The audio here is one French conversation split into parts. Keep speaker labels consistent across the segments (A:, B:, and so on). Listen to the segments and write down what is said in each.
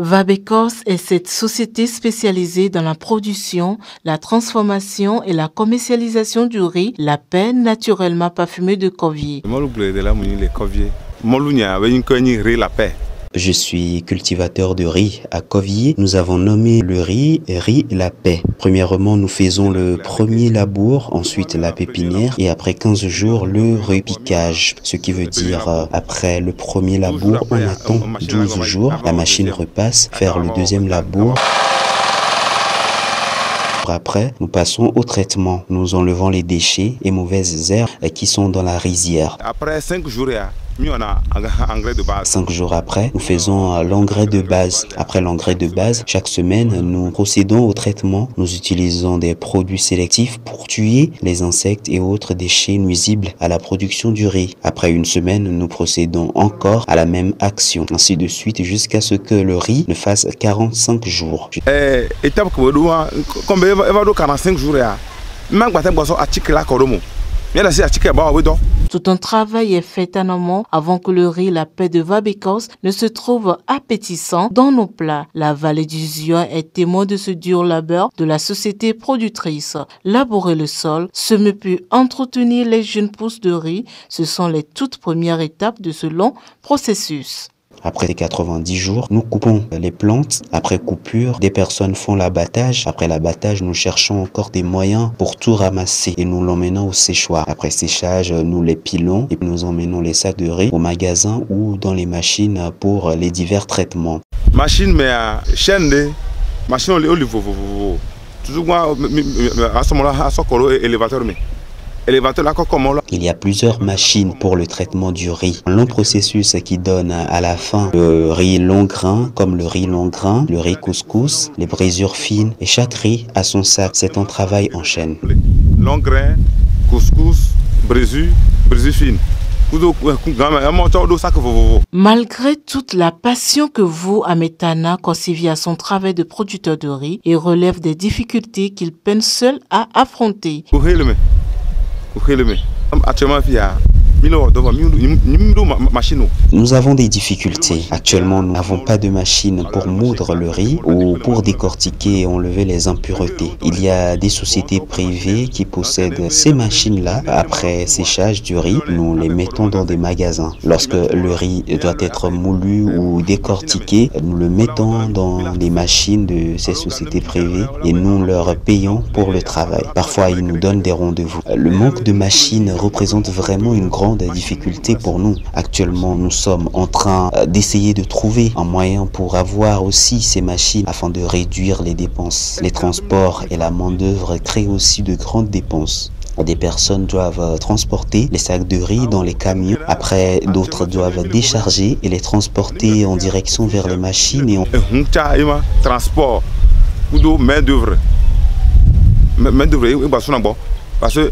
A: Vabecos est cette société spécialisée dans la production, la transformation et la commercialisation du riz, la paix naturellement parfumée de Kovié.
B: Je suis cultivateur de riz à Kovié. Nous avons nommé le riz la paix. Premièrement, nous faisons le premier labour, ensuite la pépinière et après 15 jours le repiquage. Ce qui veut dire après le premier labour, on attend 12 jours. La machine repasse faire le deuxième labour. Après, nous passons au traitement. Nous enlevons les déchets et mauvaises herbes qui sont dans la rizière.
C: Après 5 jours,
B: 5 jours après, nous faisons l'engrais de base. Après l'engrais de base, chaque semaine, nous procédons au traitement. Nous utilisons des produits sélectifs pour tuer les insectes et autres déchets nuisibles à la production du riz. Après une semaine, nous procédons encore à la même action. Ainsi de suite jusqu'à ce que le riz ne fasse 45 jours.
C: Étape comme 45 jours,
A: tout un travail est fait en amont avant que le riz la paix de Vabecos ne se trouve appétissant dans nos plats. La vallée du Zion est témoin de ce dur labeur de la société productrice. Labourer le sol, semer puis entretenir les jeunes pousses de riz, ce sont les toutes premières étapes de ce long processus.
B: Après 90 jours, nous coupons les plantes. Après coupure, des personnes font l'abattage. Après l'abattage, nous cherchons encore des moyens pour tout ramasser et nous l'emmenons au séchoir. Après séchage, nous les pilons et nous emmenons les sacs de riz au magasin ou dans les machines pour les divers traitements.
C: Machine, mais chaîne de machine au niveau. Toujours à ce moment-là, à ce élévateur, mais.
B: Il y a plusieurs machines pour le traitement du riz. Un long processus qui donne à la fin le riz long grain, comme le riz long grain, le riz couscous, les brisures fines et chaque riz a son sac. C'est un travail en chaîne.
C: Long grain, couscous, brisures fines.
A: Malgré toute la passion que vous, Ametana, conservez à son travail de producteur de riz et relève des difficultés qu'il peine seul à affronter.
B: Nous avons des difficultés. Actuellement, nous n'avons pas de machine pour moudre le riz ou pour décortiquer et enlever les impuretés. Il y a des sociétés privées qui possèdent ces machines-là. Après séchage du riz, nous les mettons dans des magasins. Lorsque le riz doit être moulu ou décortiqué, nous le mettons dans les machines de ces sociétés privées et nous leur payons pour le travail. Parfois, ils nous donnent des rendez-vous. Le manque de machines représente vraiment une grande difficulté pour nous. Actuellement, nous sommes en train d'essayer de trouver un moyen pour avoir aussi ces machines afin de réduire les dépenses. Les transports et la main-d'œuvre créent aussi de grandes dépenses. Des personnes doivent transporter les sacs de riz dans les camions. Après, d'autres doivent décharger et les transporter en direction vers les machines. Et
C: transport, main-d'œuvre. Parce que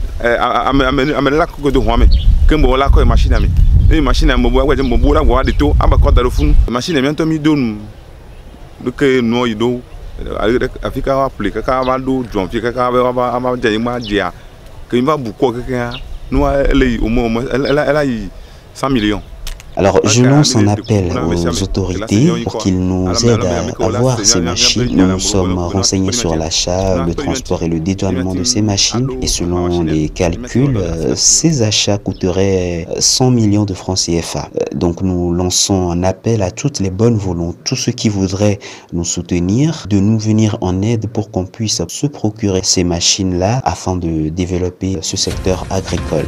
B: Alors, je lance un appel aux autorités pour qu'ils nous aident à avoir ces machines. Nous nous sommes renseignés sur l'achat, le transport et le dédouanement de ces machines. Et selon les calculs, ces achats coûteraient 100 millions de francs CFA. Donc, nous lançons un appel à toutes les bonnes volontés, tous ceux qui voudraient nous soutenir, de nous venir en aide pour qu'on puisse se procurer ces machines-là afin de développer ce secteur agricole.